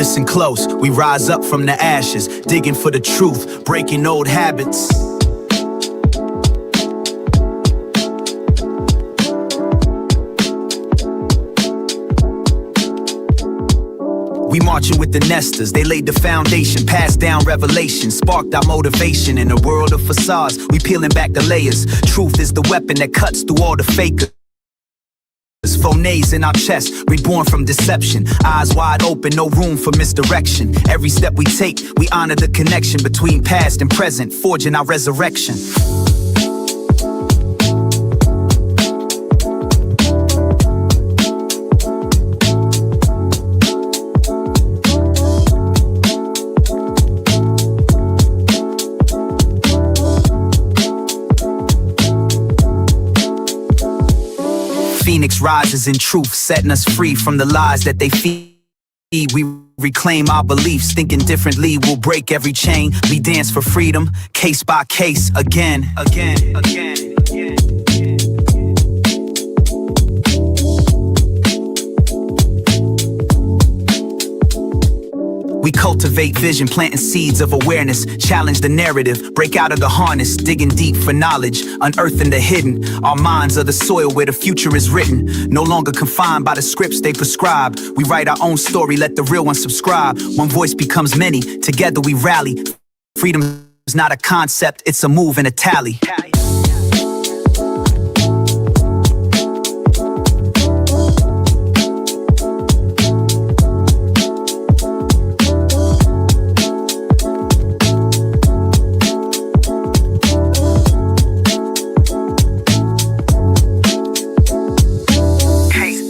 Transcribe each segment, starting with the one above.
Listen close, we rise up from the ashes, digging for the truth, breaking old habits. We marching with the nesters, they laid the foundation, passed down revelation, sparked our motivation. In a world of facades, we peeling back the layers. Truth is the weapon that cuts through all the fakers. Phonets in our chest, reborn from deception. Eyes wide open, no room for misdirection. Every step we take, we honor the connection between past and present, forging our resurrection. Phoenix rises in truth, setting us free from the lies that they feed. We reclaim our beliefs, thinking differently, we'll break every chain. We dance for freedom, case by case, again. We cultivate vision, planting seeds of awareness, challenge the narrative, break out of the harness, digging deep for knowledge, unearthing the hidden. Our minds are the soil where the future is written, no longer confined by the scripts they prescribe. We write our own story, let the real one subscribe. One voice becomes many, together we rally. Freedom is not a concept, it's a move and a tally.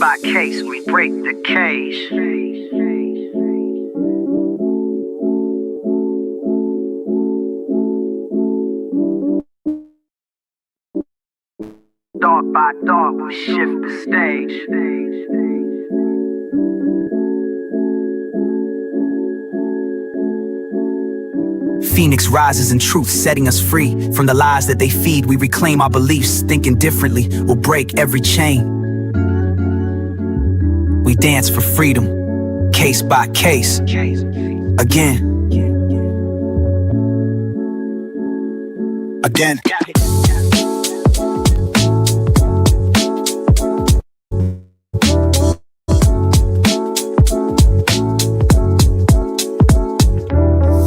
By case, we break the cage. Dark by dark, we shift the stage. Phoenix rises in truth, setting us free from the lies that they feed. We reclaim our beliefs, thinking differently, we'll break every chain. We dance for freedom, case by case, again.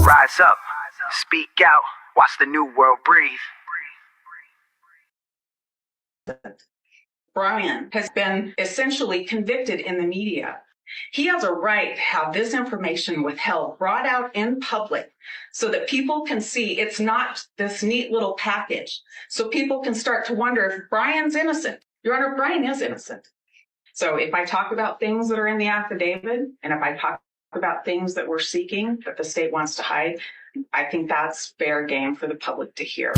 Rise up, speak out, watch the new world breathe. Brian has been essentially convicted in the media. He has a right to have this information withheld, brought out in public, so that people can see it's not this neat little package. So people can start to wonder if Brian's innocent. Your Honor, Brian is innocent. So if I talk about things that are in the affidavit, and if I talk about things that we're seeking that the state wants to hide, I think that's fair game for the public to hear.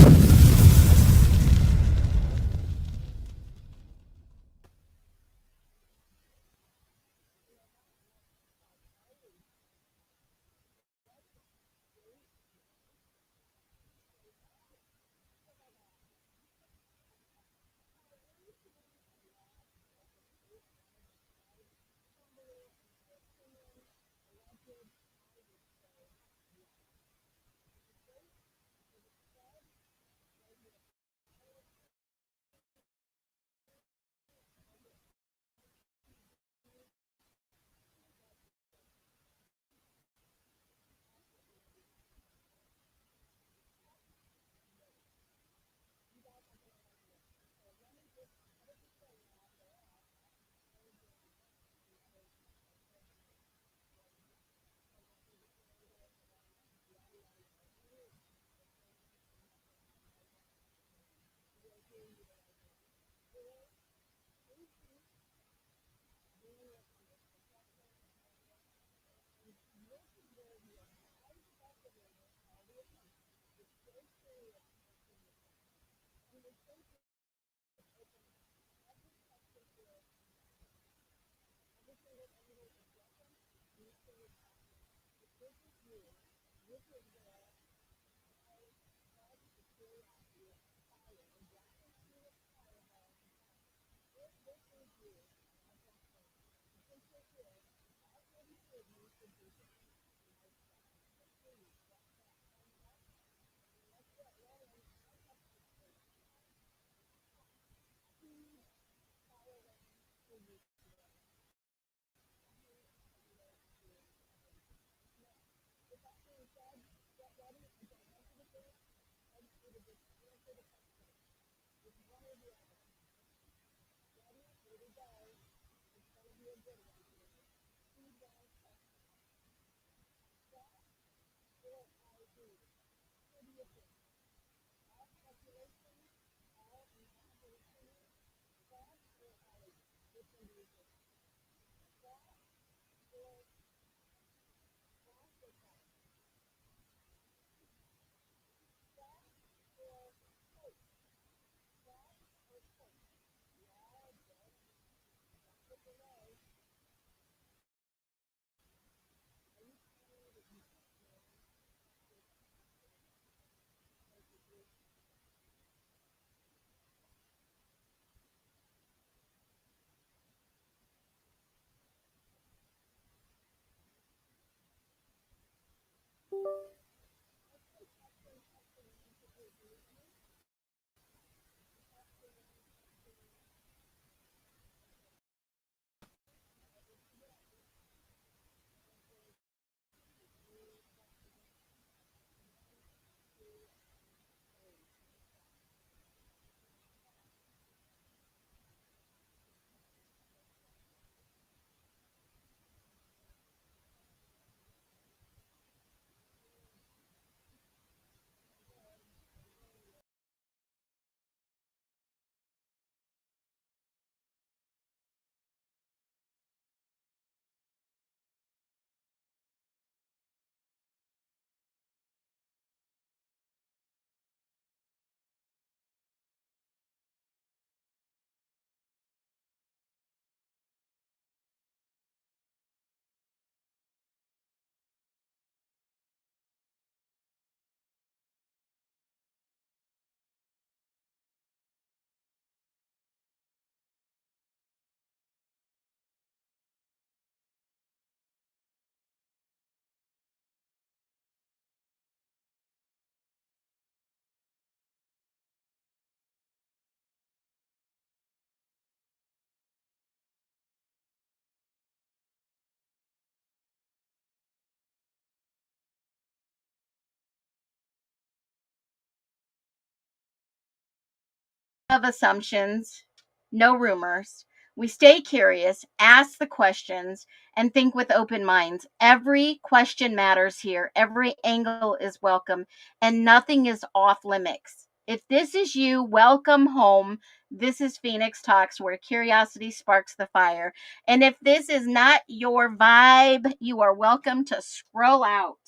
Of assumptions, no rumors. We stay curious, ask the questions, and think with open minds. Every question matters here. Every angle is welcome, and nothing is off limits. If this is you, welcome home. This is Phoenix Talks, where curiosity sparks the fire. And if this is not your vibe, you are welcome to scroll out.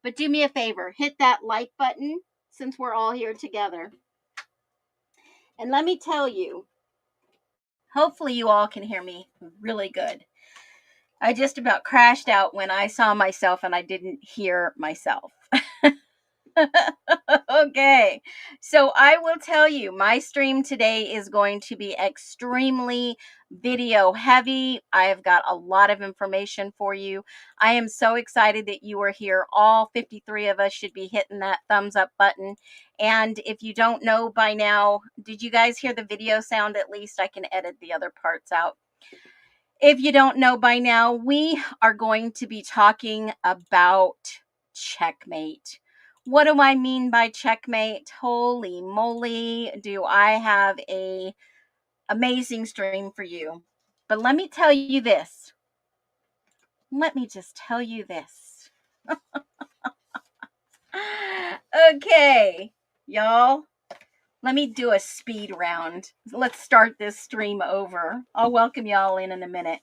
But do me a favor, hit that like button since we're all here together. And let me tell you, hopefully you all can hear me really good. I just about crashed out when I saw myself and I didn't hear myself. Okay, so I will tell you, my stream today is going to be extremely video heavy. I've got a lot of information for you. I am so excited that you are here. All 53 of us should be hitting that thumbs up button. And if you don't know by now, did you guys hear the video sound? At least I can edit the other parts out. If you don't know by now, we are going to be talking about Checkmate. What do I mean by Checkmate? Holy moly, do I have a amazing stream for you. But let me tell you this. Let me just tell you this. Okay, y'all, let me do a speed round. Let's start this stream over. I'll welcome y'all in a minute.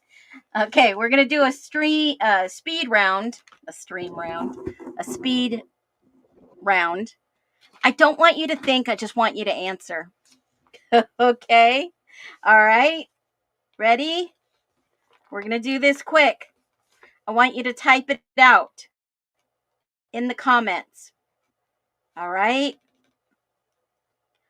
Okay, we're gonna do a speed round, a stream round, a speed round. I don't want you to think. I just want you to answer. Okay, all right, ready? We're gonna do this quick. I want you to type it out in the comments. All right.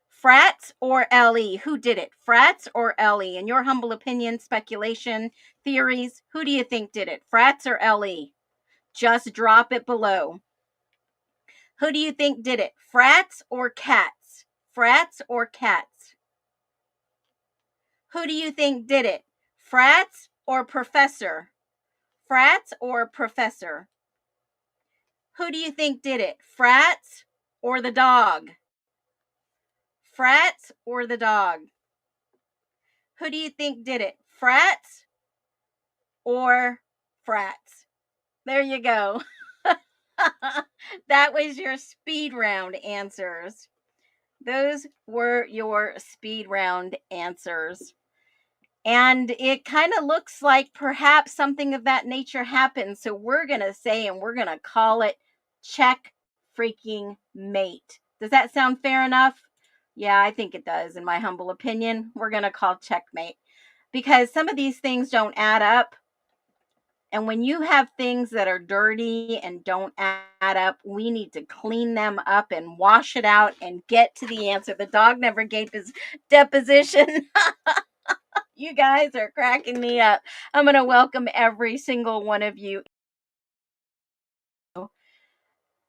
Frats or LE? Who did it? Frats or LE? In your humble opinion, speculation, theories, who do you think did it? Frats or LE? Just drop it below. Who do you think did it? Frats or cats? Frats or cats? Who do you think did it? Frats or professor? Frats or professor? Who do you think did it? Frats or the dog? Frats or the dog? Who do you think did it? frats or frats? There you go. That was your speed round answers. Those were your speed round answers. And it kind of looks like perhaps something of that nature happened. So we're going to say, and we're going to call it check freaking mate. Does that sound fair enough? Yeah, I think it does. In my humble opinion, we're going to call checkmate because some of these things don't add up. And when you have things that are dirty and don't add up, we need to clean them up and wash it out and get to the answer. The dog never gave his deposition. You guys are cracking me up. I'm going to welcome every single one of you.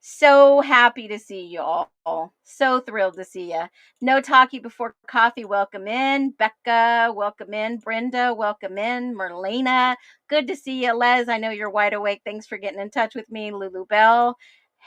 So happy to see you all. So thrilled to see you. No talkie before coffee. Welcome in. Becca, welcome in. Brenda, welcome in. Merlina, good to see you. Les, I know you're wide awake. Thanks for getting in touch with me. Lulu Bell,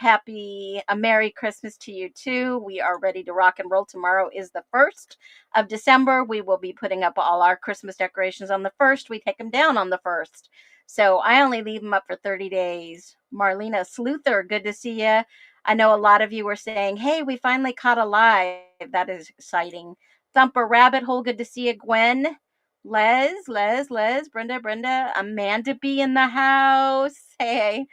a Merry Christmas to you too. We are ready to rock and roll. Tomorrow is the 1st of December. We will be putting up all our Christmas decorations on the 1st. We take them down on the 1st. So I only leave them up for 30 days. Marlena Sleuther, good to see you. I know a lot of you were saying, hey, we finally caught a live. That is exciting. Thumper Rabbit Hole, good to see you. Gwen, Les, Brenda, Amanda B in the house. Hey.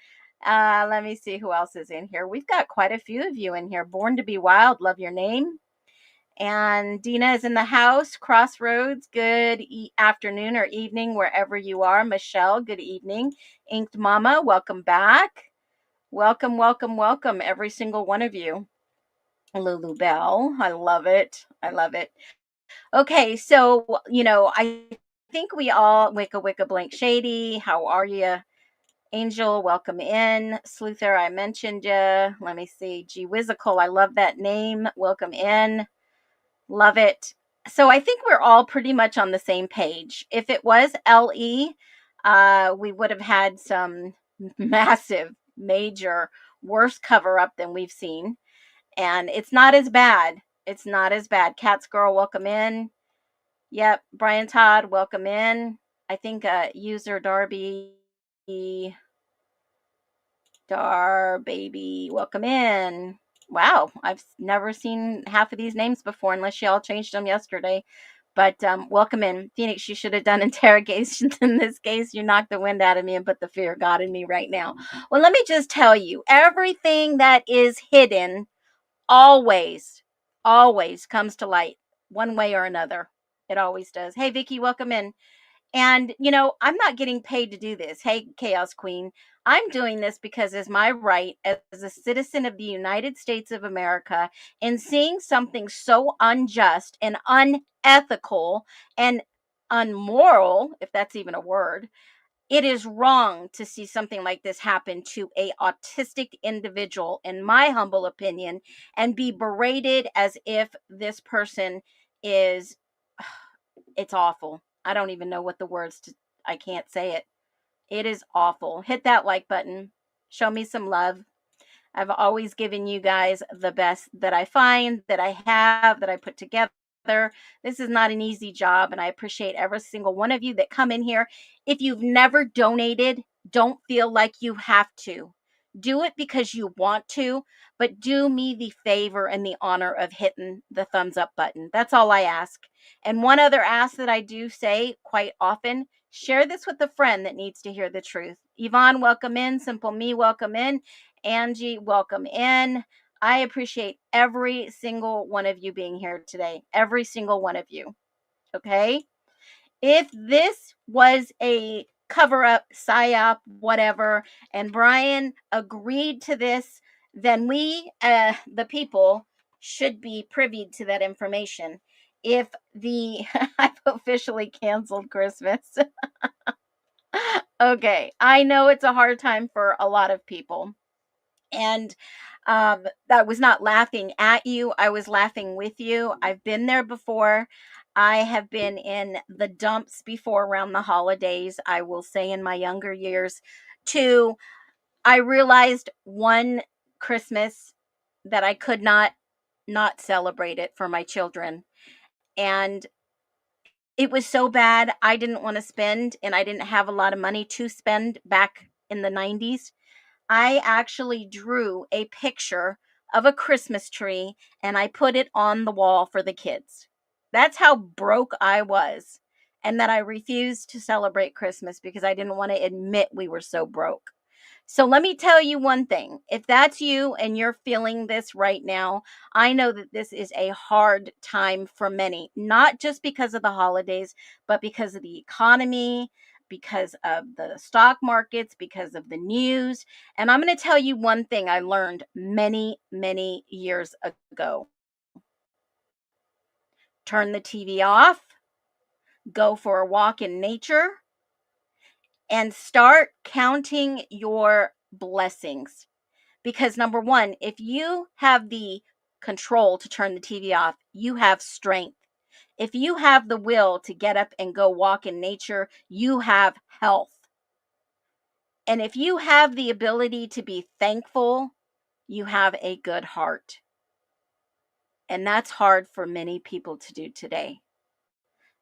Let me see who else is in here. We've got quite a few of you in here. Born to be Wild, love your name. And Dina is in the house. Crossroads, good afternoon or evening, wherever you are. Michelle, good evening. Inked Mama, welcome back. Welcome, every single one of you. Lulu Bell, I love it. Okay, so, I think we all, Wicca Blank Shady, how are you? Angel, welcome in. Sleuther, I mentioned you. Let me see. Gee Whizzical, I love that name. Welcome in. Love it. So I think we're all pretty much on the same page. If it was LE, we would have had some massive, major, worse cover up than we've seen. And it's not as bad. Cat's Girl, welcome in. Yep. Brian Todd, welcome in. I think user Baby, welcome in. Wow, I've never seen half of these names before unless y'all changed them yesterday. But welcome in. Phoenix, you should have done interrogations in this case. You knocked the wind out of me and put the fear of God in me right now. Well, let me just tell you, everything that is hidden always comes to light one way or another. It always does. Hey, Vicky, welcome in. And, I'm not getting paid to do this. Hey, Chaos Queen, I'm doing this because it's my right as a citizen of the United States of America, and seeing something so unjust and unethical and unmoral, if that's even a word. It is wrong to see something like this happen to a autistic individual, in my humble opinion, and be berated as if this person is, it's awful. I don't even know what the words to, I can't say it. It is awful. Hit that like button. Show me some love. I've always given you guys the best that I find, that I have, that I put together. This is not an easy job, and I appreciate every single one of you that come in here. If you've never donated, don't feel like you have to. Do it because you want to, but do me the favor and the honor of hitting the thumbs up button. That's all I ask. And one other ask that I do say quite often, share this with a friend that needs to hear the truth. Yvonne, welcome in. Simple Me, welcome in. Angie, welcome in. I appreciate every single one of you being here today. Every single one of you. Okay? If this was a cover up, psyop, whatever, and Brian agreed to this, then we, the people, should be privy to that information. If I've officially canceled Christmas. Okay, I know it's a hard time for a lot of people. And that was not laughing at you. I was laughing with you. I've been there before. I have been in the dumps before around the holidays. I will say in my younger years too, I realized one Christmas that I could not celebrate it for my children. And It was so bad, I didn't want to spend, and I didn't have a lot of money to spend back in the 90s. I actually drew a picture of a Christmas tree and I put it on the wall for the kids. That's how broke I was. And that I refused to celebrate Christmas because I didn't want to admit we were so broke. So let me tell you one thing. If that's you and you're feeling this right now, I know that this is a hard time for many, not just because of the holidays, but because of the economy, because of the stock markets, because of the news. And I'm going to tell you one thing I learned many, many years ago. Turn the TV off, go for a walk in nature, and start counting your blessings. Because number one, if you have the control to turn the TV off, you have strength. If you have the will to get up and go walk in nature, you have health. And if you have the ability to be thankful, you have a good heart. And that's hard for many people to do today.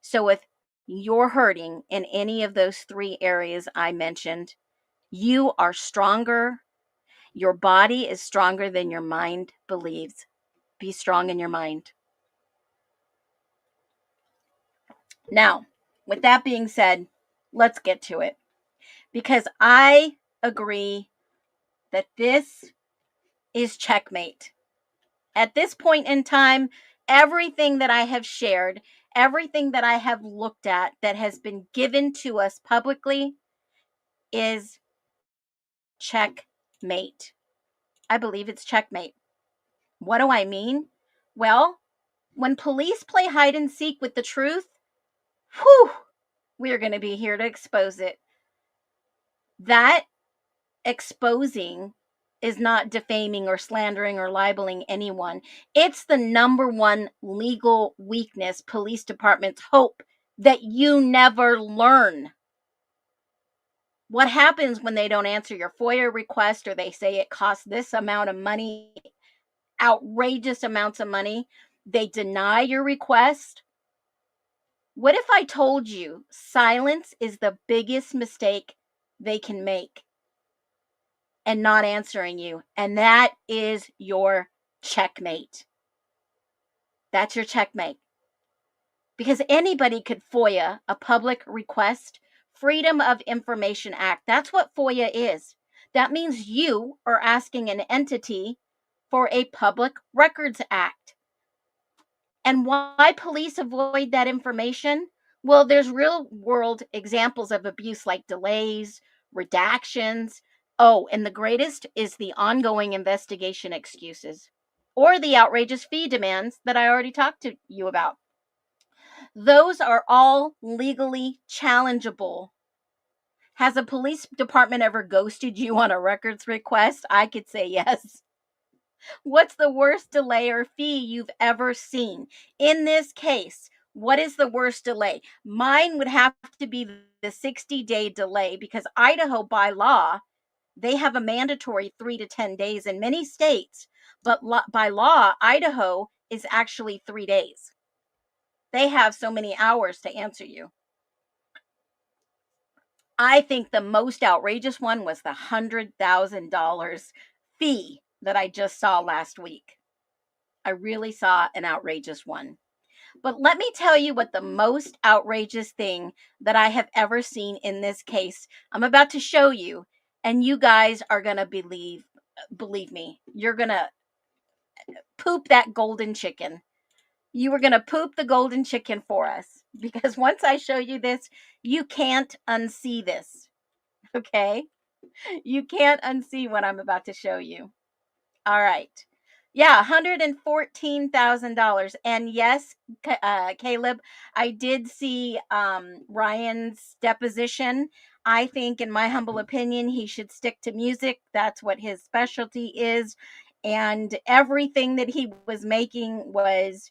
So if you're hurting in any of those three areas I mentioned, you are stronger. Your body is stronger than your mind believes. Be strong in your mind. Now, with that being said, let's get to it. Because I agree that this is checkmate. At this point in time, everything that I have shared, everything that I have looked at that has been given to us publicly is checkmate. I believe it's checkmate. What do I mean? Well, when police play hide and seek with the truth, whew, we're going to be here to expose it. That exposing is not defaming or slandering or libeling anyone. It's the number one legal weakness police departments hope that you never learn. What happens when they don't answer your FOIA request or they say it costs this amount of money, outrageous amounts of money? They deny your request. What if I told you silence is the biggest mistake they can make and not answering you? And that is your checkmate. That's your checkmate. Because anybody could FOIA a public request, Freedom of Information Act. That's what FOIA is. That means you are asking an entity for a Public Records Act. And why police avoid that information? Well, there's real world examples of abuse like delays, redactions. Oh, and the greatest is the ongoing investigation excuses or the outrageous fee demands that I already talked to you about. Those are all legally challengeable. Has a police department ever ghosted you on a records request? I could say yes. What's the worst delay or fee you've ever seen? In this case, what is the worst delay? Mine would have to be the 60-day delay because Idaho, by law, they have a mandatory 3 to 10 days in many states, but by law, Idaho is actually 3 days. They have so many hours to answer you. I think the most outrageous one was the $100,000 fee that I just saw last week. I really saw an outrageous one. But let me tell you what the most outrageous thing that I have ever seen in this case. I'm about to show you, and you guys are going to believe me. You're going to poop that golden chicken. You were going to poop the golden chicken for us because once I show you this, you can't unsee this. Okay? You can't unsee what I'm about to show you. All right. Yeah, $114,000. And yes, Caleb, I did see Ryan's deposition. I think, in my humble opinion, he should stick to music. That's what his specialty is. And everything that he was making was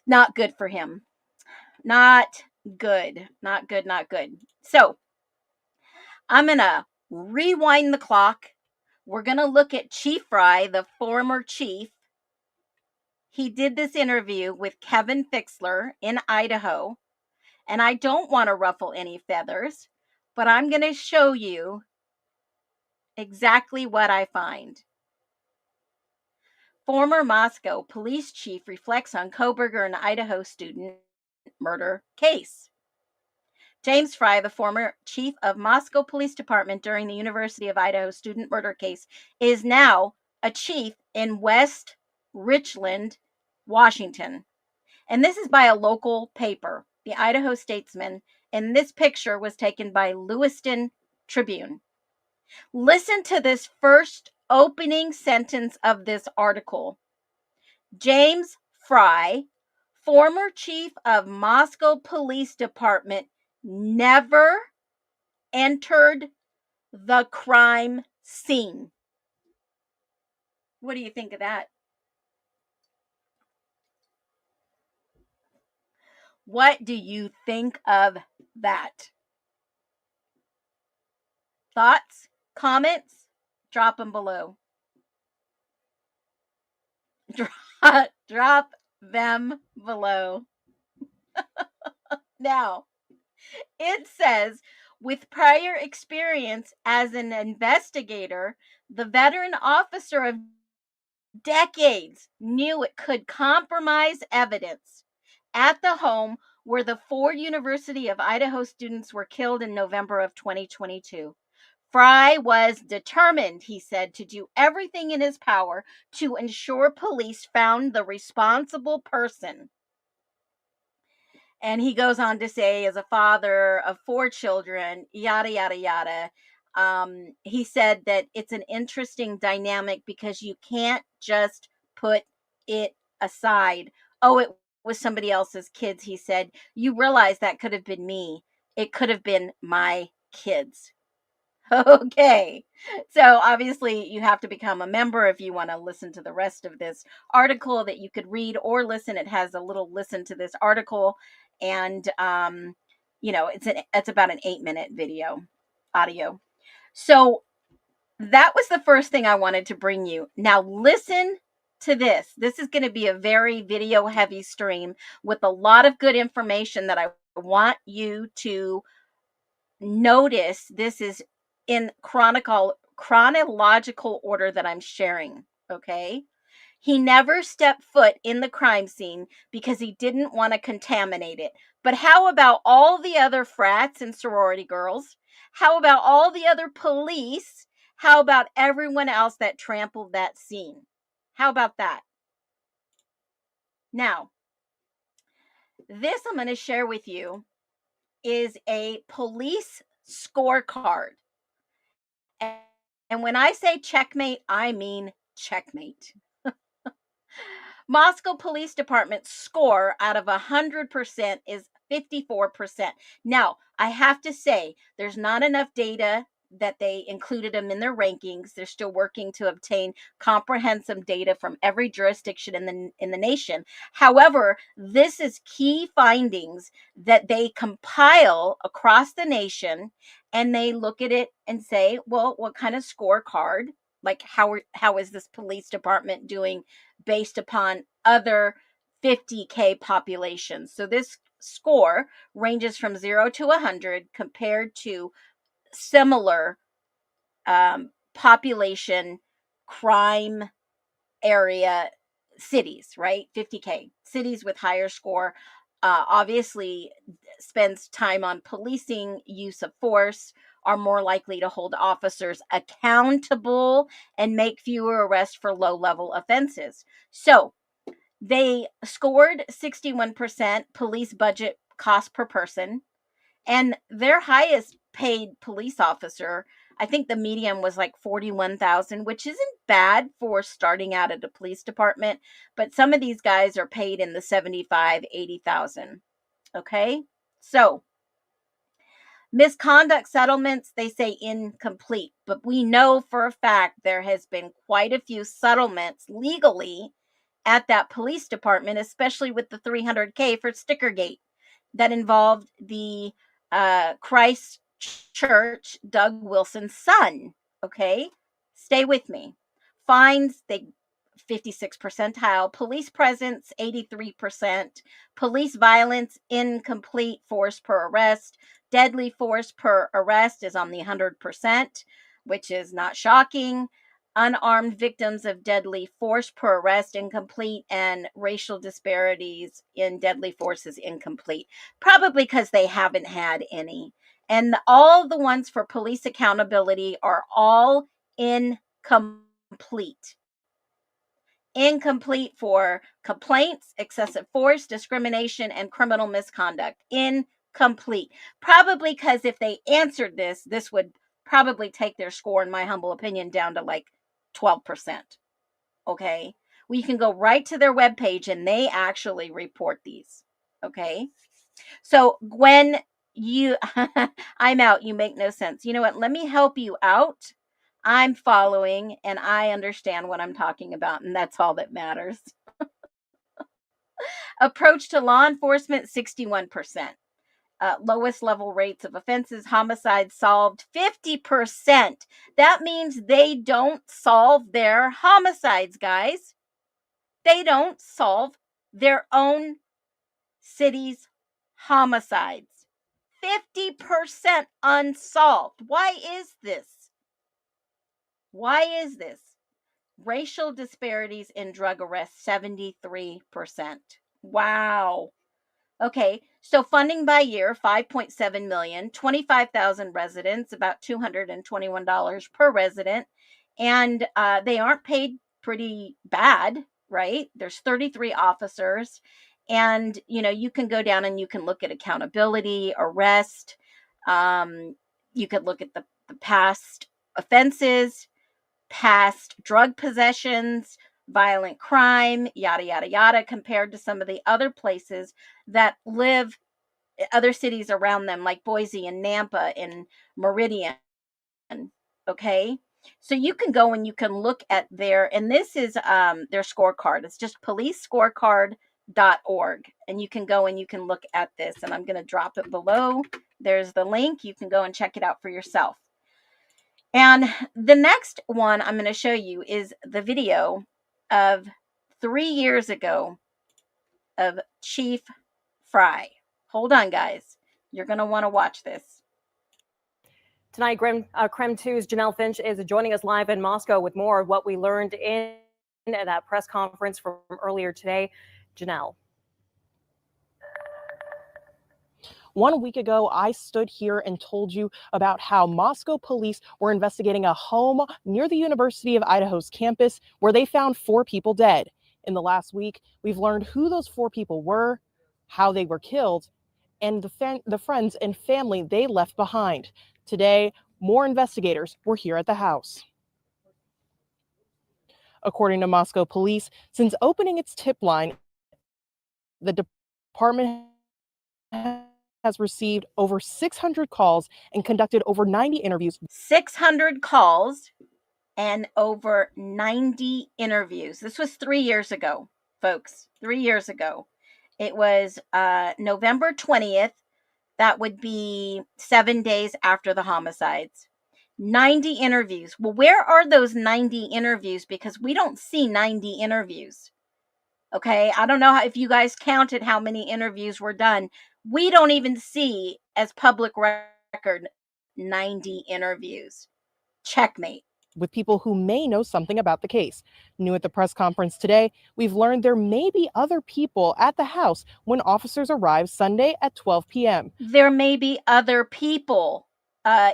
not good for him. Not good. Not good. Not good. So I'm going to rewind the clock. We're going to look at Chief Fry, the former chief. He did this interview with Kevin Fixler in Idaho. And I don't want to ruffle any feathers, but I'm going to show you exactly what I find. Former Moscow police chief reflects on Koberger and Idaho student murder case. James Fry, the former chief of Moscow Police Department during the University of Idaho student murder case, is now a chief in West Richland, Washington. And this is by a local paper, the Idaho Statesman. And this picture was taken by Lewiston Tribune. Listen to this first opening sentence of this article. James Fry, former chief of Moscow Police Department, never entered the crime scene. What do you think of that? What do you think of that? Thoughts? Comments? Drop them below. Drop them below. Now, it says, with prior experience as an investigator, the veteran officer of decades knew it could compromise evidence at the home where the 4 University of Idaho students were killed in November of 2022. Fry was determined, he said, to do everything in his power to ensure police found the responsible person. And he goes on to say, as a father of 4 children, yada, yada, yada. He said that it's an interesting dynamic because you can't just put it aside. Oh, it was somebody else's kids, he said. You realize that could have been me. It could have been my kids. Okay. So obviously you have to become a member if you want to listen to the rest of this article that you could read or listen. It has a little listen to this article, and it's about an 8-minute video audio. So that was the first thing I wanted to bring you. Now listen to this. This is going to be a very video heavy stream with a lot of good information that I want you to notice. This is in chronological order that I'm sharing, okay? He never stepped foot in the crime scene because he didn't want to contaminate it. But how about all the other frats and sorority girls? How about all the other police? How about everyone else that trampled that scene? How about that? Now, this I'm going to share with you is a police scorecard. And when I say checkmate, I mean checkmate. Moscow Police Department score out of 100% is 54%. Now, I have to say, there's not enough data that they included them in their rankings. They're still working to obtain comprehensive data from every jurisdiction in the nation. However, this is key findings that they compile across the nation, and they look at it and say, well, what kind of scorecard? Like how is this police department doing based upon other 50K populations? So this score ranges from 0 to 100 compared to similar population crime area cities, right? 50K cities with higher score obviously spends time on policing, use of force, are more likely to hold officers accountable and make fewer arrests for low-level offenses. So they scored 61% police budget cost per person, and their highest paid police officer, I think the median was like 41,000, which isn't bad for starting out at a police department, but some of these guys are paid in the 75, 80,000. Okay? So, misconduct settlements, they say incomplete, but we know for a fact there has been quite a few settlements legally at that police department, especially with the 300K for Stickergate that involved the Christ Church Doug Wilson's son. Okay, stay with me. Fines, they 56 percentile. Police presence, 83%. Police violence, incomplete force per arrest. Deadly force per arrest is on the 100%, which is not shocking. Unarmed victims of deadly force per arrest, incomplete, and racial disparities in deadly force is incomplete, probably because they haven't had any. And all the ones for police accountability are all incomplete. Incomplete for complaints, excessive force, discrimination, and criminal misconduct. Incomplete. Probably because if they answered this would probably take their score, in my humble opinion, down to like 12%. Okay. We can go right to their webpage and they actually report these. Okay. So Gwen, I'm out. You make no sense. You know what? Let me help you out. I'm following and I understand what I'm talking about, and that's all that matters. Approach to law enforcement, 61%. Lowest level rates of offenses, homicides solved, 50%. That means they don't solve their homicides, guys. They don't solve their own city's homicides. 50% unsolved. Why is this? Why is this? Racial disparities in drug arrests, 73%. Wow. Okay, so funding by year, 5.7 million, 25,000 residents, about $221 per resident. And they aren't paid pretty bad, right? There's 33 officers. And, you can go down and you can look at accountability, arrest. You could look at the past offenses, past drug possessions, violent crime, yada, yada, yada, compared to some of the other places that live, other cities around them, like Boise and Nampa and Meridian. Okay. So you can go and you can look at and this is their scorecard. It's just policescorecard.org. And you can go and you can look at this. And I'm going to drop it below. There's the link. You can go and check it out for yourself. And the next one I'm going to show you is the video of 3 years ago of Chief Fry. Hold on, guys. You're going to want to watch this. Tonight, Creme 2's Janelle Finch is joining us live in Moscow with more of what we learned in that press conference from earlier today. Janelle. 1 week ago, I stood here and told you about how Moscow police were investigating a home near the University of Idaho's campus where they found 4 people dead. In the last week, we've learned who those 4 people were, how they were killed, and the friends and family they left behind. Today, more investigators were here at the house. According to Moscow police, since opening its tip line, the department has received over 600 calls and conducted over 90 interviews. 600 calls and over 90 interviews. This was 3 years ago, folks. 3 years ago. It was November 20th. That would be 7 days after the homicides. 90 interviews. Well, where are those 90 interviews? Because we don't see 90 interviews. Okay, I don't know if you guys counted how many interviews were done. We don't even see as public record 90 interviews. Checkmate. With people who may know something about the case. New at the press conference today, we've learned there may be other people at the house when officers arrived Sunday at 12 p.m. There may be other people.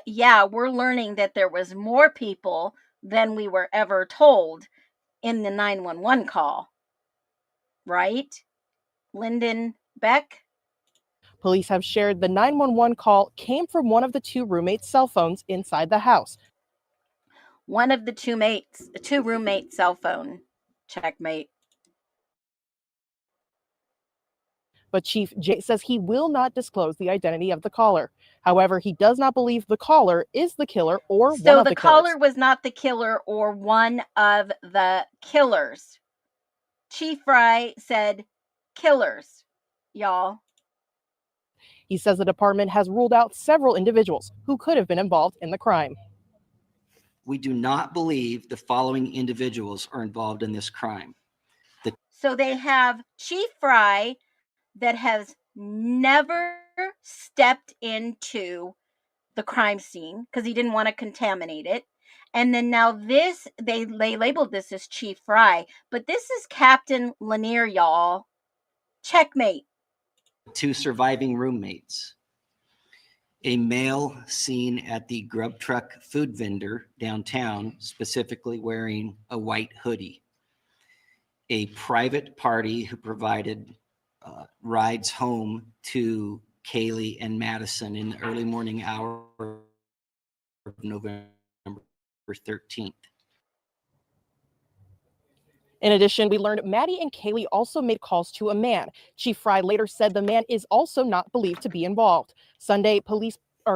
Yeah, we're learning that there was more people than we were ever told in the 911 call. Right? Lyndon Beck? Police have shared the 911 call came from one of the 2 roommates' cell phones inside the house. One of the 2 roommates' cell phone. Checkmate. But Chief J says he will not disclose the identity of the caller. However, he does not believe the caller is the killer or one of the killers. So the caller was not the killer or one of the killers. Chief Fry said killers, y'all. He says the department has ruled out several individuals who could have been involved in the crime. We do not believe the following individuals are involved in this crime. So they have Chief Fry that has never stepped into the crime scene because he didn't want to contaminate it. And then now this, they labeled this as Chief Fry, but this is Captain Lanier, y'all. Checkmate. 2 surviving roommates. A male seen at the grub truck food vendor downtown, specifically wearing a white hoodie. A private party who provided rides home to Kaylee and Madison in the early morning hour of November 13th. In addition, we learned Maddie and Kaylee also made calls to a man. Chief Fry later said the man is also not believed to be involved. Sunday,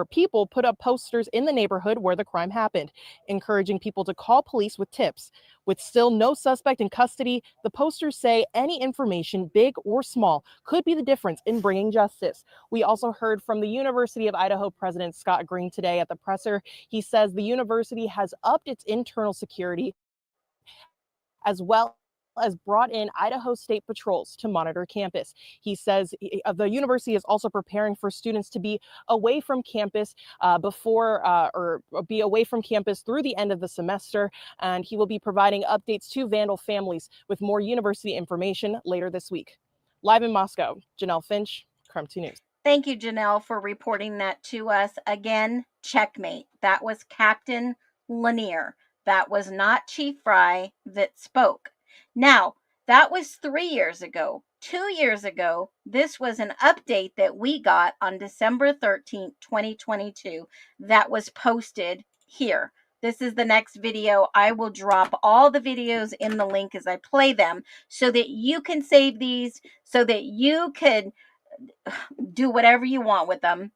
people put up posters in the neighborhood where the crime happened, encouraging people to call police with tips. With still no suspect in custody, the posters say any information, big or small, could be the difference in bringing justice. We also heard from the University of Idaho President Scott Green today at the presser. He says the university has upped its internal security as well as brought in Idaho State patrols to monitor campus. He says the university is also preparing for students to be away from campus be away from campus through the end of the semester, and he will be providing updates to Vandal families with more university information later this week. Live in Moscow, Janelle Finch, KREM 2 News. Thank you, Janelle, for reporting that to us. Again, Checkmate. That was Captain Lanier. That was not Chief Fry that spoke. Now, that was 3 years ago. 2 years ago, this was an update that we got on December 13th, 2022, that was posted here. This is the next video. I will drop all the videos in the link as I play them so that you can save these, so that you could do whatever you want with them,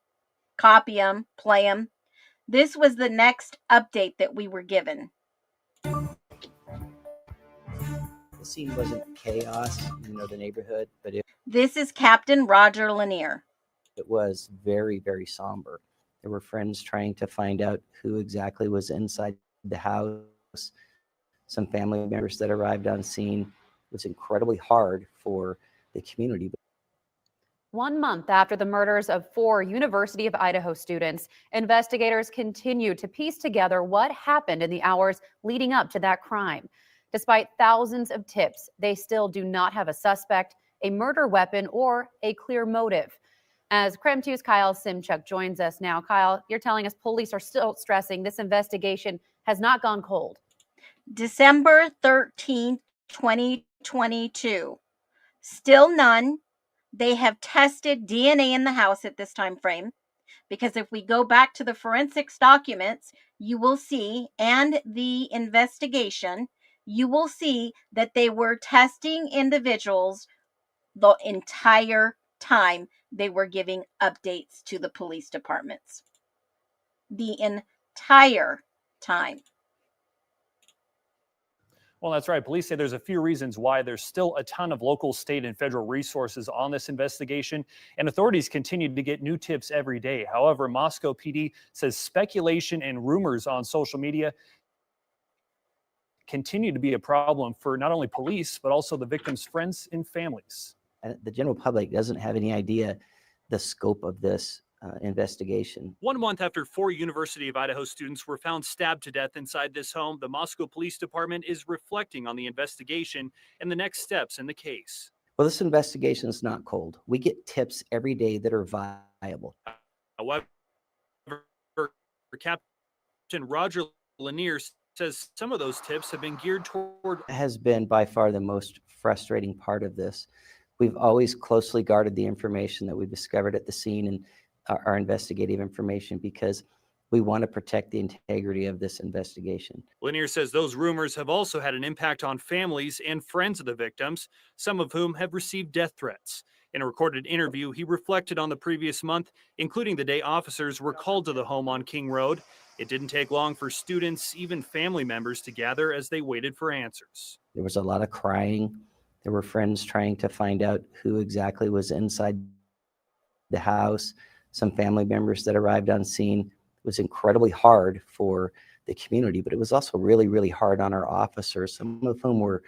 copy them, play them. This was the next update that we were given. The scene wasn't chaos, the neighborhood, but This is Captain Roger Lanier. it was very, very somber. There were friends trying to find out who exactly was inside the house. Some family members that arrived on scene. It was incredibly hard for the community. 1 month after the murders of 4 University of Idaho students, investigators continue to piece together what happened in the hours leading up to that crime. Despite thousands of tips, they still do not have a suspect, a murder weapon, or a clear motive. As KREM 2's Kyle Simchuk joins us now. Kyle, you're telling us police are still stressing this investigation has not gone cold. December 13th, 2022. Still none. They have tested DNA in the house at this time frame, because if we go back to the forensics documents, you will see, and the investigation, you will see that they were testing individuals the entire time they were giving updates to the police departments. The entire time. Well, that's right. Police say there's a few reasons why there's still a ton of local, state, and federal resources on this investigation, and authorities continue to get new tips every day. However, Moscow PD says speculation and rumors on social media continue to be a problem for not only police, but also the victims' friends and families. The general public doesn't have any idea the scope of this investigation. 1 month after 4 University of Idaho students were found stabbed to death inside this home, the Moscow Police Department is reflecting on the investigation and the next steps in the case. Well, this investigation is not cold. We get tips every day that are viable. However, Captain Roger Lanier says some of those tips have been geared toward... Has been by far the most frustrating part of this. We've always closely guarded the information that we discovered at the scene and our investigative information, because we want to protect the integrity of this investigation. Lanier says those rumors have also had an impact on families and friends of the victims, some of whom have received death threats. In a recorded interview, he reflected on the previous month, including the day officers were called to the home on King Road. It didn't take long for students, even family members, to gather as they waited for answers. There was a lot of crying. There were friends trying to find out who exactly was inside the house. Some family members that arrived on scene. It was incredibly hard for the community, but it was also really, really hard on our officers, some of whom were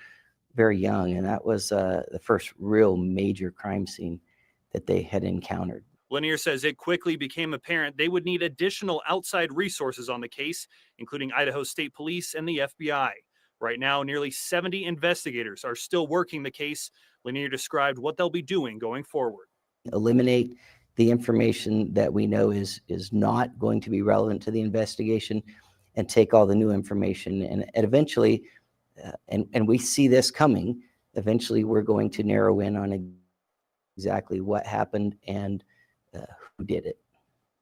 very young. And that was the first real major crime scene that they had encountered. Lanier says it quickly became apparent they would need additional outside resources on the case, including Idaho State Police and the FBI. Right now, nearly 70 investigators are still working the case. Lanier described what they'll be doing going forward. Eliminate the information that we know is not going to be relevant to the investigation, and take all the new information. And eventually, and we see this coming, eventually we're going to narrow in on exactly what happened and who did it.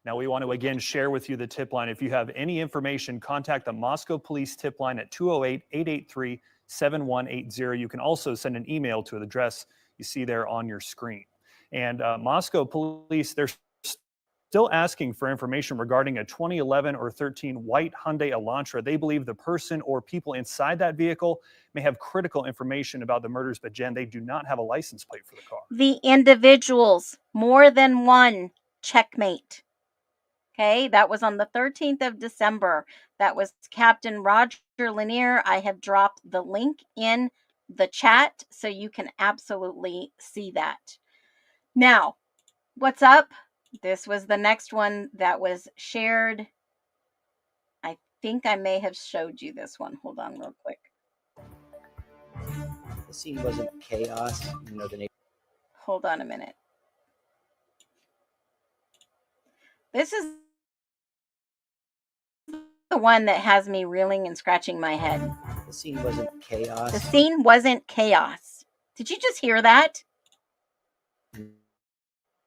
Now, we want to again share with you the tip line. If you have any information, contact the Moscow Police tip line at 208-883-7180. You can also send an email to the address you see there on your screen. And Moscow Police, they're still asking for information regarding a 2011 or 13 white Hyundai Elantra. They believe the person or people inside that vehicle may have critical information about the murders, but Jen, they do not have a license plate for the car. The individuals, more than one, checkmate. Okay, that was on the 13th of December. That was Captain Roger Lanier. I have dropped the link in the chat so you can absolutely see that. Now, what's up? This was the next one that was shared. I think I may have showed you this one. Hold on real quick. The scene wasn't chaos. Hold on a minute. This is the one that has me reeling and scratching my head. The scene wasn't chaos. The scene wasn't chaos. Did you just hear that?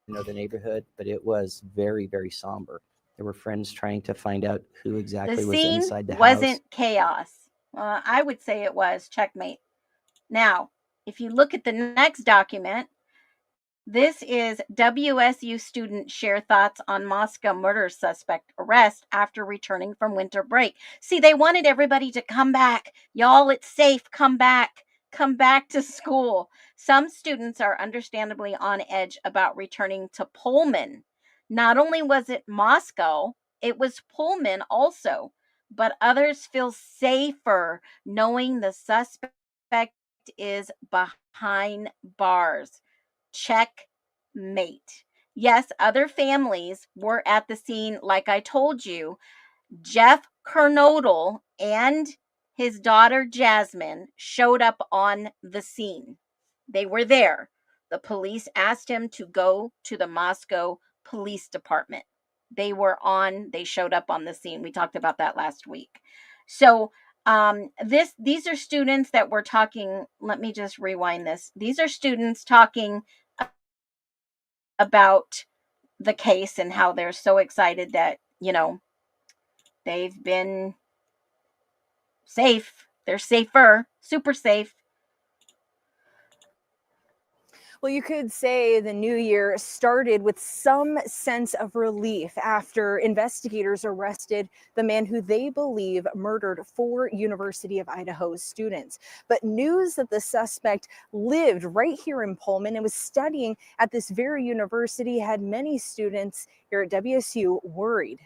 The neighborhood, but it was very, very somber. There were friends trying to find out who exactly was inside the house. The scene wasn't chaos. I would say it was. Checkmate. Now, if you look at the next document, this is WSU students share thoughts on Moscow murder suspect arrest after returning from winter break. See, they wanted everybody to come back. Y'all, it's safe. Come back. Come back to school. Some students are understandably on edge about returning to Pullman. Not only was it Moscow, it was Pullman also, but others feel safer knowing the suspect is behind bars. Checkmate. Yes, other families were at the scene. Like I told you, Jeff Kernodle and his daughter Jasmine showed up on the scene. They were there. The police asked him to go to the Moscow Police Department. They showed up on the scene. We talked about that last week. So these are students that were talking. Let me just rewind this. These are students talking about the case and how they're so excited that, they've been safe. They're safer, super safe. Well, you could say the new year started with some sense of relief after investigators arrested the man who they believe murdered 4 University of Idaho students. But news that the suspect lived right here in Pullman and was studying at this very university had many students here at WSU worried.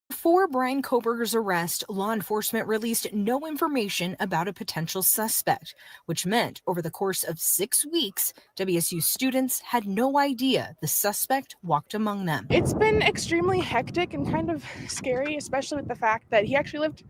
Before Brian Koberger's arrest, law enforcement released no information about a potential suspect, which meant over the course of 6 weeks, WSU students had no idea the suspect walked among them. It's been extremely hectic and kind of scary, especially with the fact that he actually lived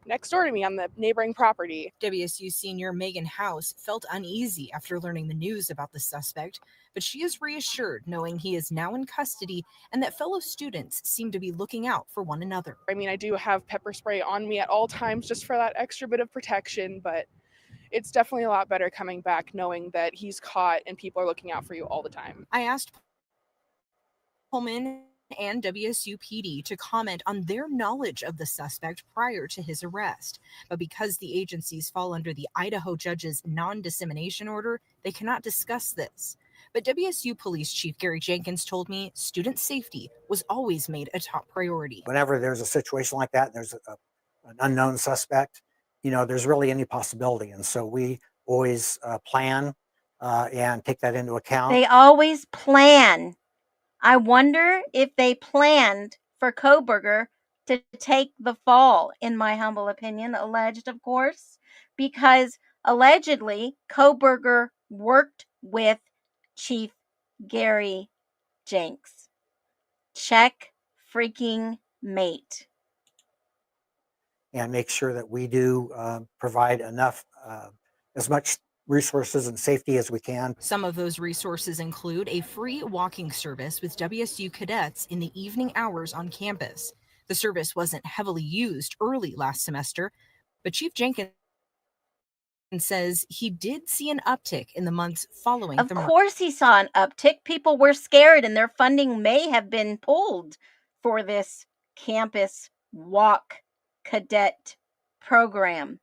next door to me on the neighboring property. WSU senior Megan House felt uneasy after learning the news about the suspect, but she is reassured knowing he is now in custody and that fellow students seem to be looking out for one another. I mean, I do have pepper spray on me at all times just for that extra bit of protection, but it's definitely a lot better coming back knowing that he's caught and people are looking out for you all the time. I asked Pullman and WSU PD to comment on their knowledge of the suspect prior to his arrest. But because the agencies fall under the Idaho judge's non-dissemination order, they cannot discuss this. But WSU Police Chief Gary Jenkins told me student safety was always made a top priority. Whenever there's a situation like that, there's an unknown suspect, there's really any possibility. And so we always plan and take that into account. They always plan. I wonder if they planned for Koberger to take the fall, in my humble opinion, alleged, of course, because allegedly Koberger worked with Chief Gary Jenks. Check freaking mate. And make sure that we do provide enough, as much resources and safety as we can. Some of those resources include a free walking service with WSU cadets in the evening hours on campus. The service wasn't heavily used early last semester, but Chief Jenkins says he did see an uptick in the months following Of the murder. course he saw an uptick. People were scared and their funding may have been pulled for this campus walk cadet program.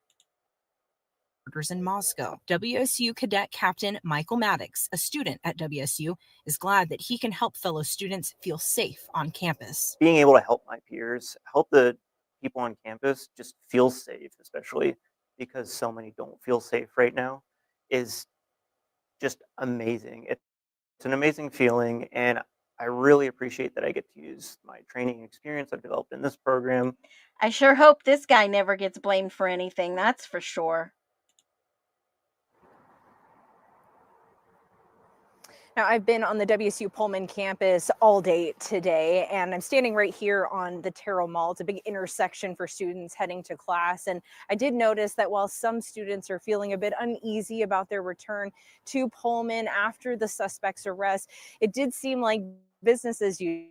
In Moscow. WSU cadet captain Michael Maddox, a student at WSU, is glad that he can help fellow students feel safe on campus. Being able to help my peers, help the people on campus just feel safe, especially because so many don't feel safe right now, is just amazing. It's an amazing feeling, and I really appreciate that I get to use my training experience I've developed in this program. I sure hope this guy never gets blamed for anything, that's for sure. Now, I've been on the WSU Pullman campus all day today, and I'm standing right here on the Terrell Mall. It's a big intersection for students heading to class. And I did notice that while some students are feeling a bit uneasy about their return to Pullman after the suspect's arrest, it did seem like business as usual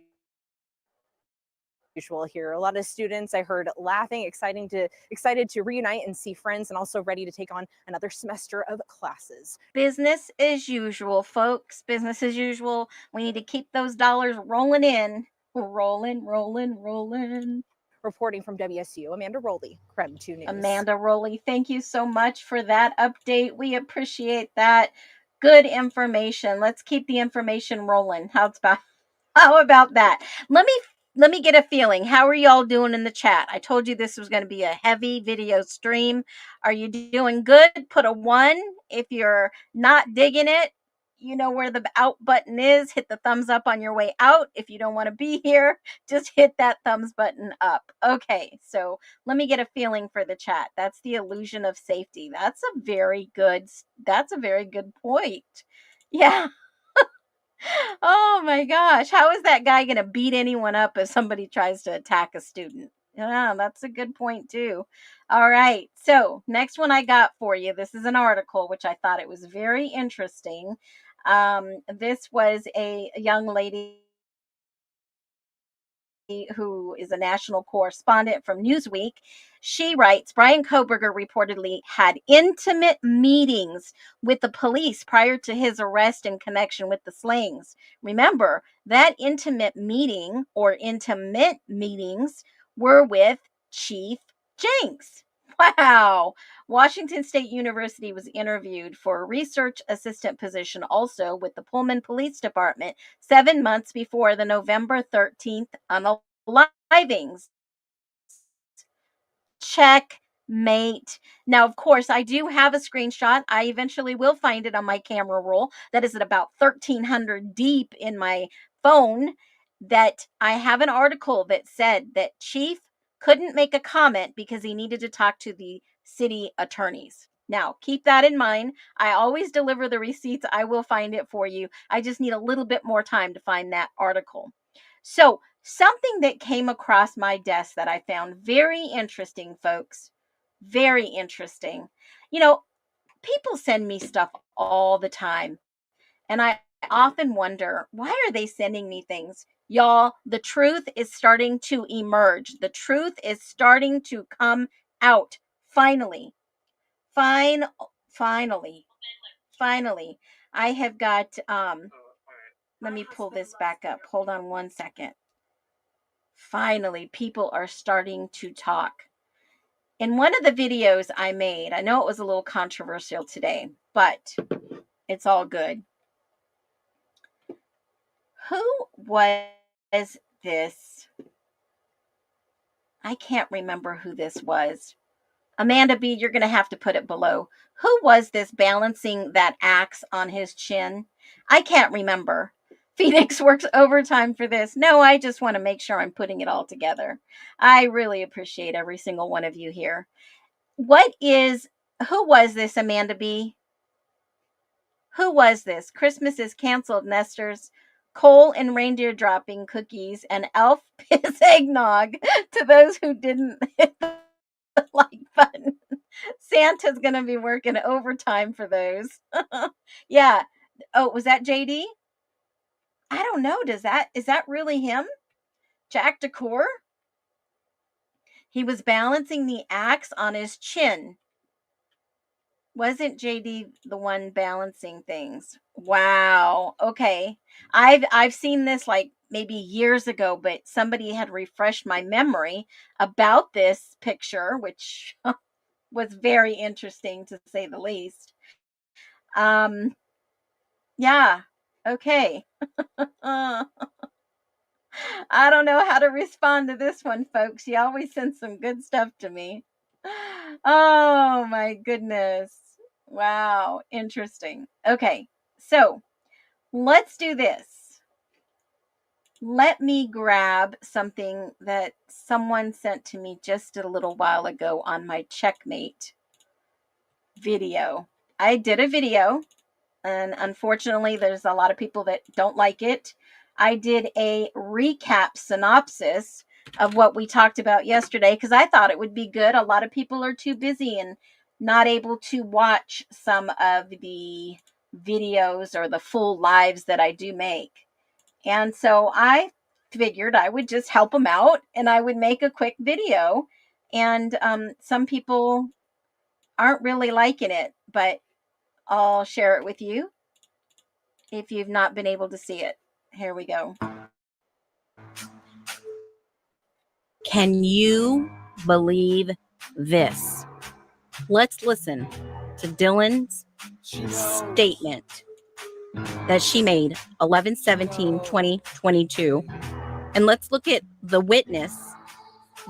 here. A lot of students I heard laughing, excited to reunite and see friends, and also ready to take on another semester of classes. Business as usual, folks. Business as usual. We need to keep those dollars rolling in. Rolling. Reporting from WSU, Amanda Rowley, Creme 2 News. Amanda Rowley, thank you so much for that update. We appreciate that. Good information. Let's keep the information rolling. How about that? Let me get a feeling. How are y'all doing in the chat? I told you this was going to be a heavy video stream. Are you doing good? Put a 1. If you're not digging it, you know where the out button is. Hit the thumbs up on your way out. If you don't want to be here, just hit that thumbs button up. Okay, so let me get a feeling for the chat. That's the illusion of safety. That's a very good point. Yeah. Oh my gosh. How is that guy going to beat anyone up if somebody tries to attack a student? Yeah, that's a good point too. All right. So, next one I got for you. This is an article which I thought it was very interesting. This was a young lady who is a national correspondent from Newsweek. She writes, Brian Koberger reportedly had intimate meetings with the police prior to his arrest in connection with the slayings. Remember, that intimate meeting or intimate meetings were with Chief Jenks. Wow. Washington State University was interviewed for a research assistant position also with the Pullman Police Department 7 months before the November 13th unalivings. Checkmate. Now, of course, I do have a screenshot. I eventually will find it on my camera roll. That is at about 1,300 deep in my phone. That I have an article that said that Chief couldn't make a comment because he needed to talk to the city attorneys. Now, keep that in mind. I always deliver the receipts. I will find it for you. I just need a little bit more time to find that article. So, something that came across my desk that I found very interesting, folks. Very interesting. You know, people send me stuff all the time, and I often wonder, why are they sending me things? Y'all, the truth is starting to emerge. The truth is starting to come out. Finally. Finally. I have got, let me pull this back up. Hold on one second. Finally, people are starting to talk. In one of the videos I made, I know it was a little controversial today, but it's all good. Who was this? I can't remember who this was. Amanda B., you're going to have to put it below. Who was this balancing that axe on his chin? I can't remember. Phoenix works overtime for this. No, I just want to make sure I'm putting it all together. I really appreciate every single one of you here. Who was this, Amanda B? Who was this? Christmas is canceled, nesters. Coal and reindeer dropping cookies and elf piss eggnog to those who didn't hit the like button. Santa's going to be working overtime for those. Yeah. Oh, was that JD? I don't know. Is that really him? Jack Decor? He was balancing the axe on his chin. Wasn't JD the one balancing things? Wow. Okay. I've seen this like maybe years ago, but somebody had refreshed my memory about this picture, which was very interesting to say the least. Yeah. Okay. I don't know how to respond to this one, folks. You always send some good stuff to me. Oh my goodness. Wow. Interesting. Okay. So let's do this. Let me grab something that someone sent to me just a little while ago on my Checkmate video. I did a video, and unfortunately, there's a lot of people that don't like it. I did a recap synopsis of what we talked about yesterday because I thought it would be good. A lot of people are too busy and not able to watch some of the videos or the full lives that I do make. And so I figured I would just help them out and I would make a quick video. And some people aren't really liking it, but I'll share it with you if you've not been able to see it. Here we go. Can you believe this? Let's listen to Dylan's statement that she made 11/17/2022, and let's look at the witness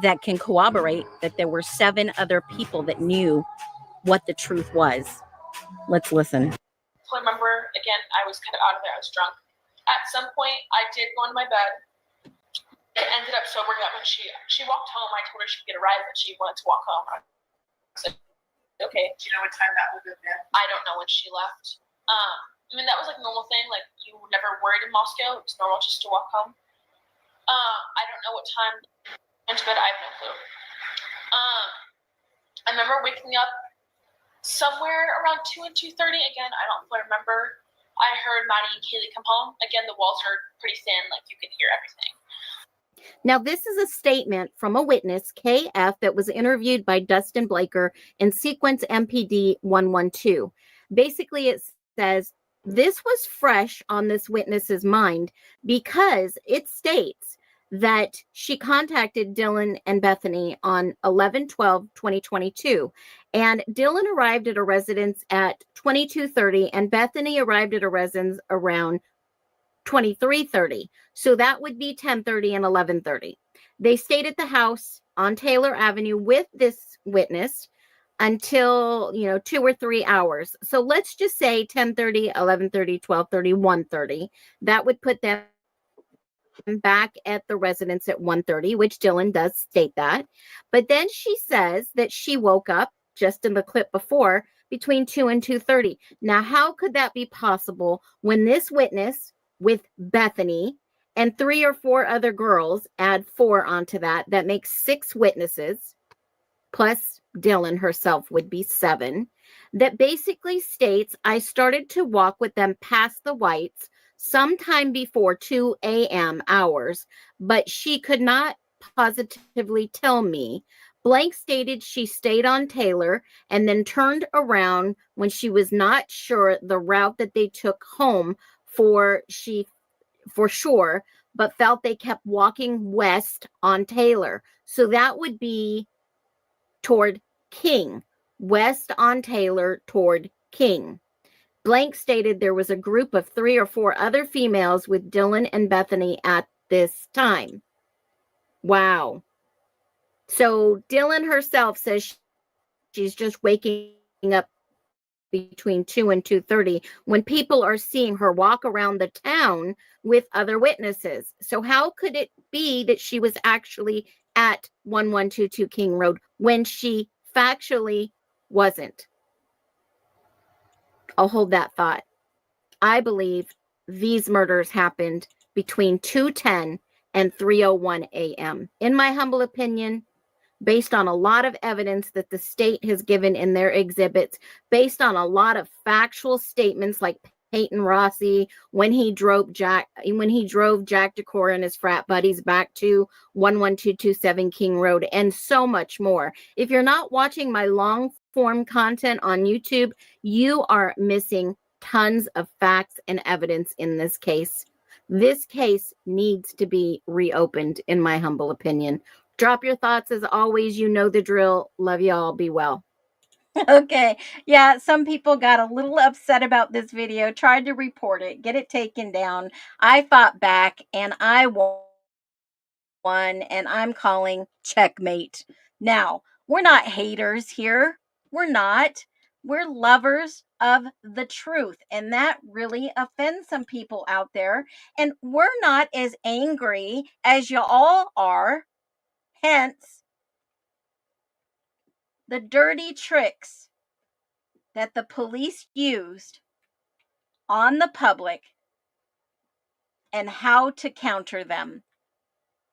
that can corroborate that there were 7 other people that knew what the truth was. Let's listen. I remember, again, I was kind of out of it. I was drunk. At some point, I did go into my bed. It ended up sobering up, and she walked home. I told her she could get a ride, but she wanted to walk home. I said, okay. Do you know what time that would have been? I don't know when she left. I mean, that was like a normal thing. Like, you were never worried in Moscow. It was normal just to walk home. I don't know what time I went to bed. I have no clue. I remember waking up somewhere around 2 and 2:30. Again, I don't fully remember. I heard Maddie and Kaylee come home. Again, the walls are pretty thin, like you can hear everything. Now, this is a statement from a witness, KF, that was interviewed by Dustin Blaker in Sequence MPD 112. Basically, it says this was fresh on this witness's mind because it states that she contacted Dylan and Bethany on 11/12/2022, and Dylan arrived at a residence at 22:30, and Bethany arrived at a residence around 23:30. So that would be 10:30 and 11:30. They stayed at the house on Taylor Avenue with this witness until, 2 or 3 hours. So let's just say 10:30, 11:30, 12:30, 1:30. That would put them back at the residence at 1:30, which Dylan does state that. But then she says that she woke up just in the clip before between 2 and 2:30. Now, how could that be possible when this witness with Bethany and 3 or 4 other girls, add 4 onto that makes 6 witnesses, plus Dylan herself would be 7, that basically states I started to walk with them past the Whites sometime before 2 a.m. hours, but she could not positively tell me. Blank stated she stayed on Taylor and then turned around when she was not sure the route that they took home for sure, but felt they kept walking west on Taylor. So that would be toward King, west on Taylor toward King. Blank stated there was a group of 3 or 4 other females with Dylan and Bethany at this time. Wow. So Dylan herself says she's just waking up between 2 and 2:30 when people are seeing her walk around the town with other witnesses. So how could it be that she was actually at 1122 King Road when she factually wasn't? I'll hold that thought. I believe these murders happened between 2:10 and 3:01 a.m. In my humble opinion, based on a lot of evidence that the state has given in their exhibits, based on a lot of factual statements like Peyton Rossi when he drove Jack Decor and his frat buddies back to 11227 King Road, and so much more. If you're not watching my long form content on YouTube, you are missing tons of facts and evidence in this case. This case needs to be reopened, in my humble opinion. Drop your thoughts as always. You know the drill. Love y'all. Be well. Okay. Yeah, some people got a little upset about this video, tried to report it, get it taken down. I fought back and I won, and I'm calling checkmate. Now, we're not haters here. We're not. We're lovers of the truth, and that really offends some people out there. And we're not as angry as you all are. Hence, the dirty tricks that the police used on the public and how to counter them,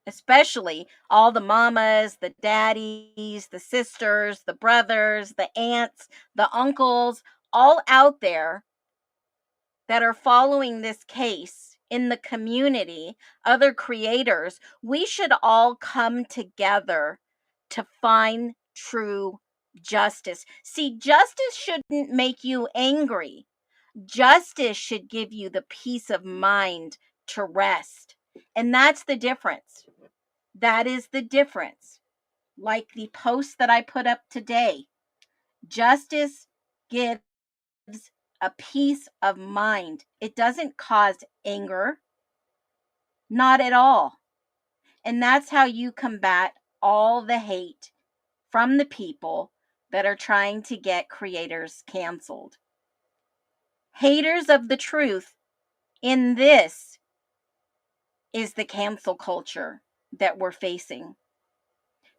especially all the mamas, the daddies, the sisters, the brothers, the aunts, the uncles, all out there that are following this case in the community, other creators. We should all come together to find true justice. See, justice shouldn't make you angry. Justice should give you the peace of mind to rest. And that's the difference. That is the difference. Like the post that I put up today, justice gives a peace of mind. It doesn't cause anger, not at all. And that's how you combat all the hate from the people that are trying to get creators canceled. Haters of the truth in this is the cancel culture that we're facing.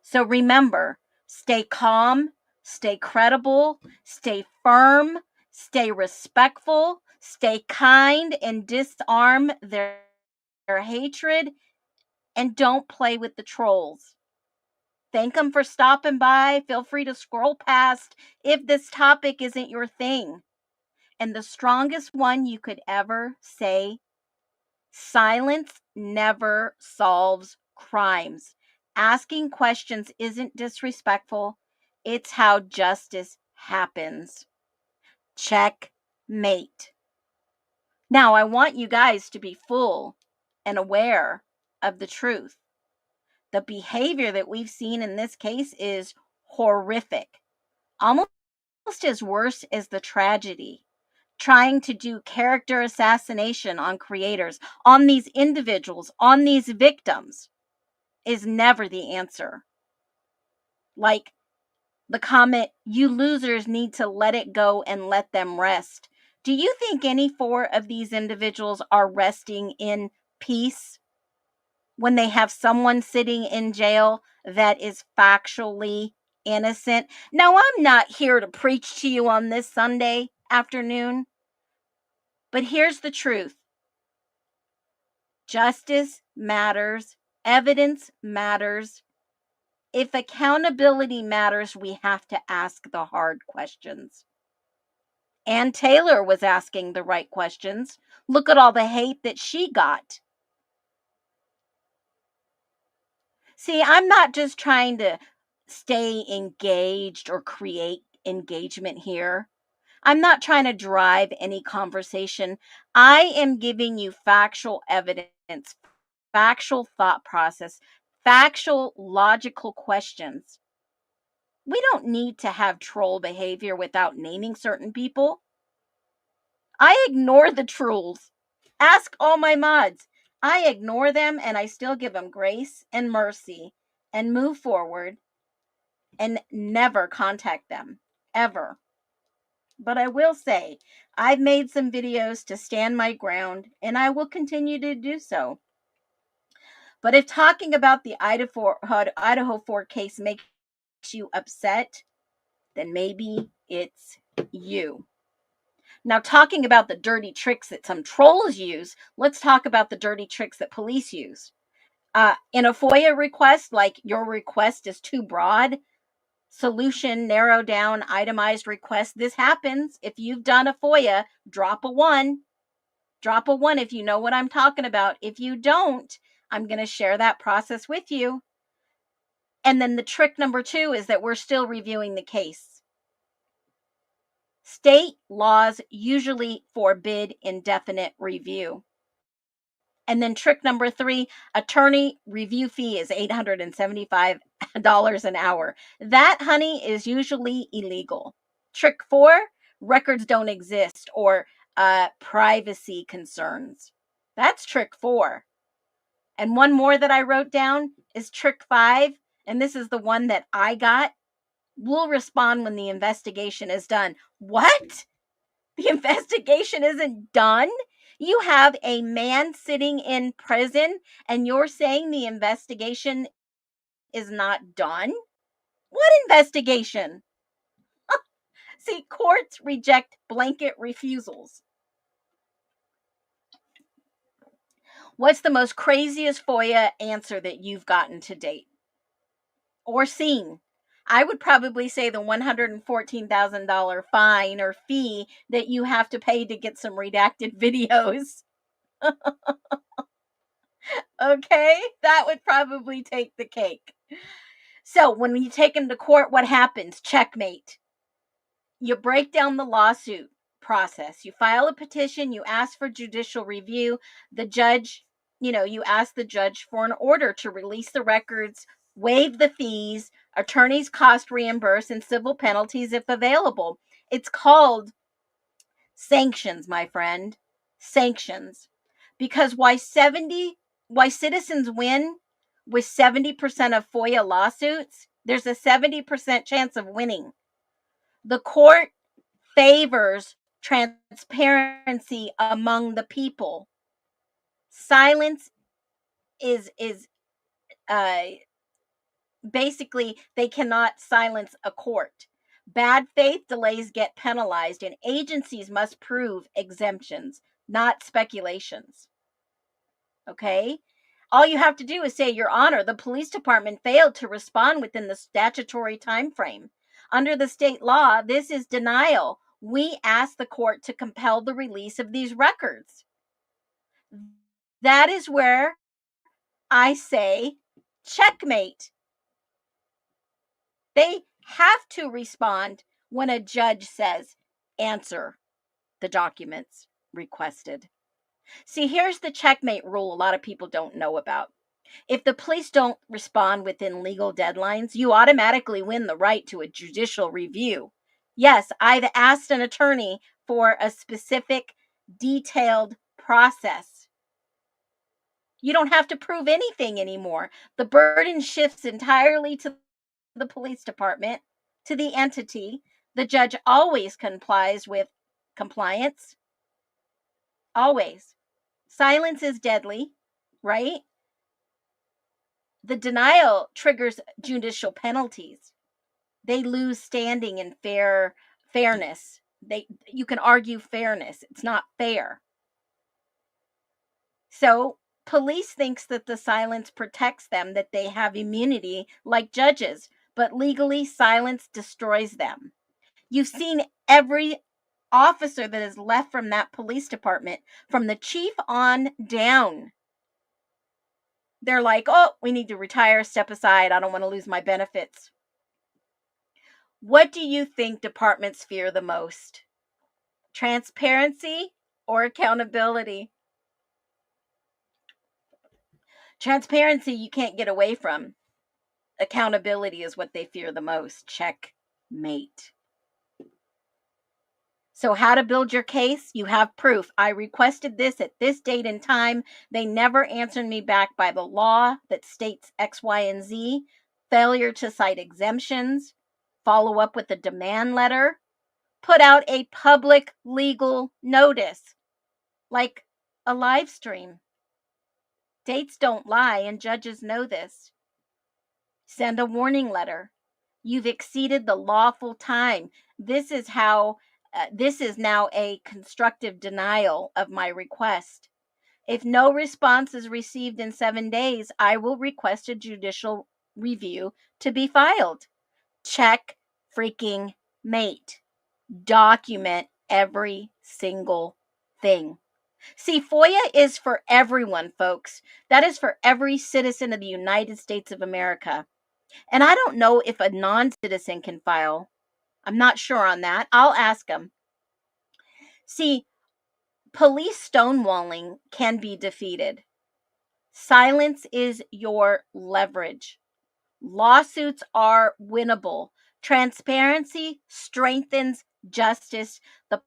So remember, stay calm, stay credible, stay firm, stay respectful, stay kind, and disarm their hatred, and don't play with the trolls. Thank them for stopping by. Feel free to scroll past if this topic isn't your thing. And the strongest one you could ever say: silence never solves crimes. Asking questions isn't disrespectful. It's how justice happens. Checkmate. Now, I want you guys to be full and aware of the truth. The behavior that we've seen in this case is horrific, almost as worse as the tragedy. Trying to do character assassination on creators, on these individuals, on these victims is never the answer. Like the comment, you losers need to let it go and let them rest. Do you think any 4 of these individuals are resting in peace when they have someone sitting in jail that is factually innocent? Now, I'm not here to preach to you on this Sunday afternoon, but here's the truth. Justice matters. Evidence matters. If accountability matters, we have to ask the hard questions. Ann Taylor was asking the right questions. Look at all the hate that she got. See, I'm not just trying to stay engaged or create engagement here. I'm not trying to drive any conversation. I am giving you factual evidence, factual thought process, factual logical questions. We don't need to have troll behavior without naming certain people. I ignore the trolls. Ask all my mods. I ignore them and I still give them grace and mercy and move forward and never contact them. Ever. But I will say, I've made some videos to stand my ground, and I will continue to do so. But if talking about the Idaho 4 case makes you upset, then maybe it's you. Now, talking about the dirty tricks that some trolls use, let's talk about the dirty tricks that police use. In a FOIA request, like your request is too broad, solution, narrow down, itemized request. This happens. If you've done a FOIA, drop a 1. Drop a 1 if you know what I'm talking about. If you don't, I'm going to share that process with you. And then the trick number 2 is that we're still reviewing the case. State laws usually forbid indefinite review. And then trick number 3, attorney review fee is $875 an hour. That, honey, is usually illegal. Trick 4, records don't exist or privacy concerns. That's trick 4. And one more that I wrote down is trick 5, and this is the one that I got. We'll respond when the investigation is done. What? The investigation isn't done? You have a man sitting in prison and you're saying the investigation is not done? What investigation? See, courts reject blanket refusals. What's the most craziest FOIA answer that you've gotten to date or seen? I would probably say the $114,000 fine or fee that you have to pay to get some redacted videos. Okay, that would probably take the cake. So when you take them to court, what happens? Checkmate. You break down the lawsuit process. You file a petition, you ask for judicial review. The judge, you ask the judge for an order to release the records, waive the fees, attorney's cost reimburse, and civil penalties if available. It's called sanctions, my friend. Sanctions. Because why citizens win with 70% of FOIA lawsuits, there's a 70% chance of winning. The court favors transparency among the people. Silence is basically they cannot silence a court. Bad faith delays get penalized, and agencies must prove exemptions, not speculations. Okay? All you have to do is say, Your Honor, the police department failed to respond within the statutory time frame. Under the state law, this is denial. We ask the court to compel the release of these records. That is where I say checkmate. They have to respond when a judge says, answer the documents requested. See, here's the checkmate rule a lot of people don't know about. If the police don't respond within legal deadlines, you automatically win the right to a judicial review. Yes, I've asked an attorney for a specific, detailed process. You don't have to prove anything anymore. The burden shifts entirely to the police department, to the entity. The judge always complies with compliance. Always. Silence is deadly, right? The denial triggers judicial penalties. They lose standing in fairness. You can argue fairness. It's not fair. So police thinks that the silence protects them, that they have immunity like judges, but legally silence destroys them. You've seen every officer that is left from that police department, from the chief on down. They're like, oh, we need to retire, step aside. I don't want to lose my benefits. What do you think departments fear the most? Transparency or accountability? Transparency you can't get away from. Accountability is what they fear the most. Checkmate. So how to build your case? You have proof. I requested this at this date and time. They never answered me back by the law that states X, Y, and Z. Failure to cite exemptions. Follow up with a demand letter. put out a public legal notice, like a live stream. Dates don't lie, and judges know this. Send a warning letter. You've exceeded the lawful time. This is now a constructive denial of my request. If no response is received in 7 days, I will request a judicial review to be filed. Check freaking mate. Document every single thing. See, FOIA is for everyone, folks. That is for every citizen of the United States of America. And I don't know if a non-citizen can file. I'm not sure on that. I'll ask them. See, police stonewalling can be defeated. Silence is your leverage. Lawsuits are winnable. Transparency strengthens justice. The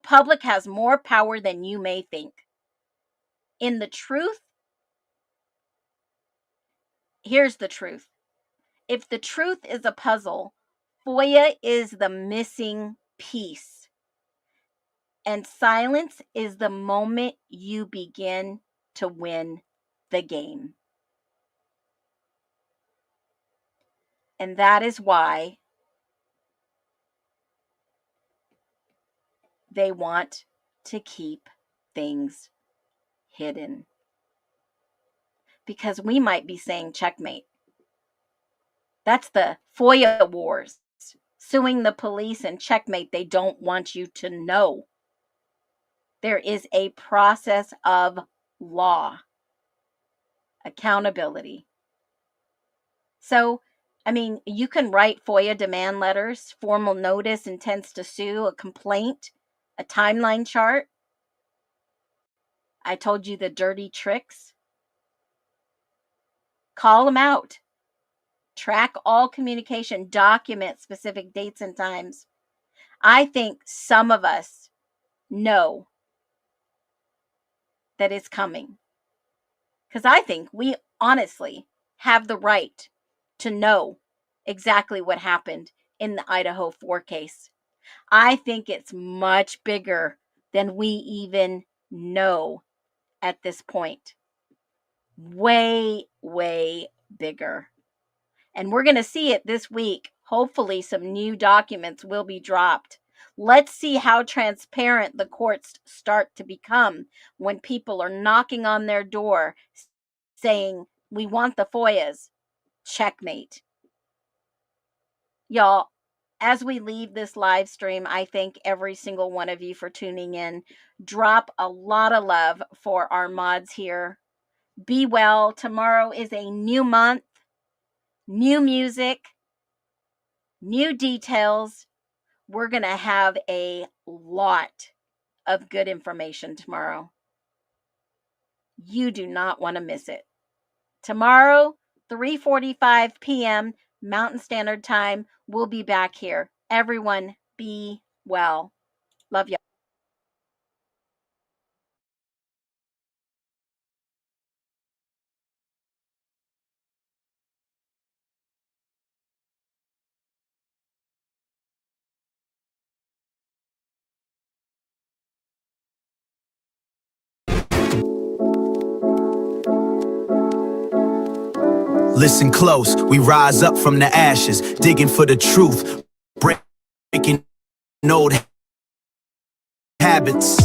public has more power than you may think. In the truth, here's the truth. If the truth is a puzzle, FOIA is the missing piece. And silence is the moment you begin to win the game. And that is why they want to keep things hidden. Because we might be saying checkmate. That's the FOIA wars. Suing the police and checkmate. They don't want you to know. There is a process of law. Accountability. So, I mean, you can write FOIA demand letters, formal notice, intents to sue, a complaint, a timeline chart. I told you the dirty tricks. Call them out. Track all communication. Document specific dates and times. I think some of us know that it's coming. Because I think we honestly have the right to know exactly what happened in the Idaho 4 case. I think it's much bigger than we even know at this point. Way, way bigger. And we're going to see it this week. Hopefully some new documents will be dropped. Let's see how transparent the courts start to become when people are knocking on their door saying, we want the FOIAs. Checkmate. Y'all, as we leave this live stream, I thank every single one of you for tuning in. Drop a lot of love for our mods here. Be well. Tomorrow is a new month, new music, new details. We're going to have a lot of good information tomorrow. You do not want to miss it. Tomorrow, 3:45 p.m. Mountain Standard Time, we'll be back here. Everyone, be well. Love y'all. Listen close, we rise up from the ashes, digging for the truth, breaking old habits.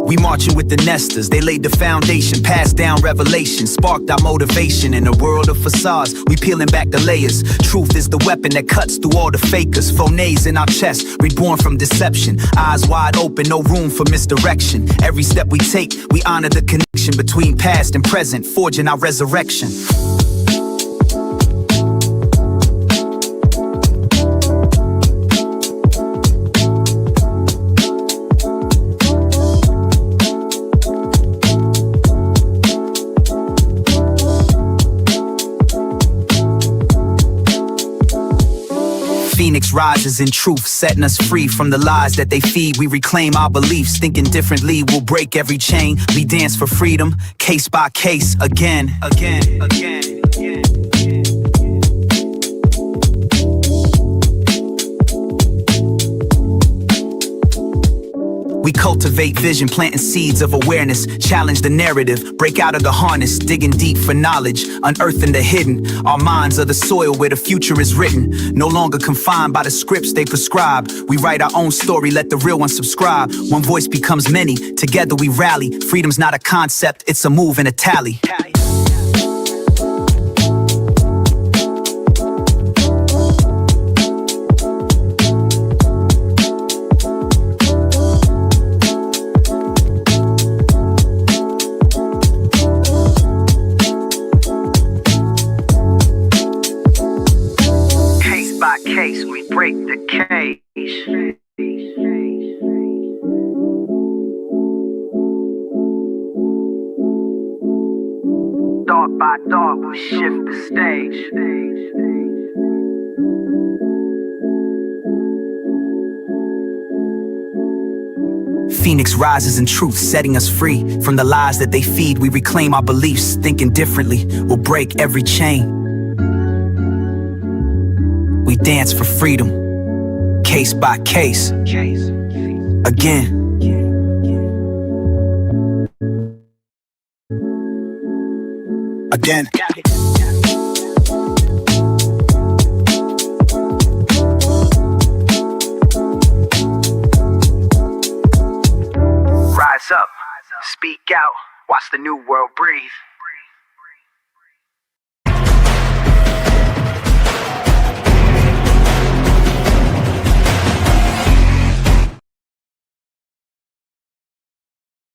We marching with the nesters, they laid the foundation, passed down revelation, sparked our motivation. In a world of facades, we peeling back the layers. Truth is the weapon that cuts through all the fakers. Phonets in our chest, reborn from deception. Eyes wide open, no room for misdirection. Every step we take, we honor the connection between past and present, forging our resurrection. Phoenix rises in truth, setting us free from the lies that they feed. We reclaim our beliefs, thinking differently. We'll break every chain. We dance for freedom, case by case, again. We cultivate vision, planting seeds of awareness, challenge the narrative, break out of the harness, digging deep for knowledge, unearthing the hidden. Our minds are the soil where the future is written, no longer confined by the scripts they prescribe. We write our own story, let the real one subscribe. One voice becomes many, together we rally. Freedom's not a concept, it's a move and a tally. By case, we break the cage. Thought by thought, we shift the stage. Phoenix rises in truth, setting us free from the lies that they feed. We reclaim our beliefs, thinking differently. We'll break every chain. We dance for freedom, case by case, again. Again. Rise up, speak out, watch the new world breathe.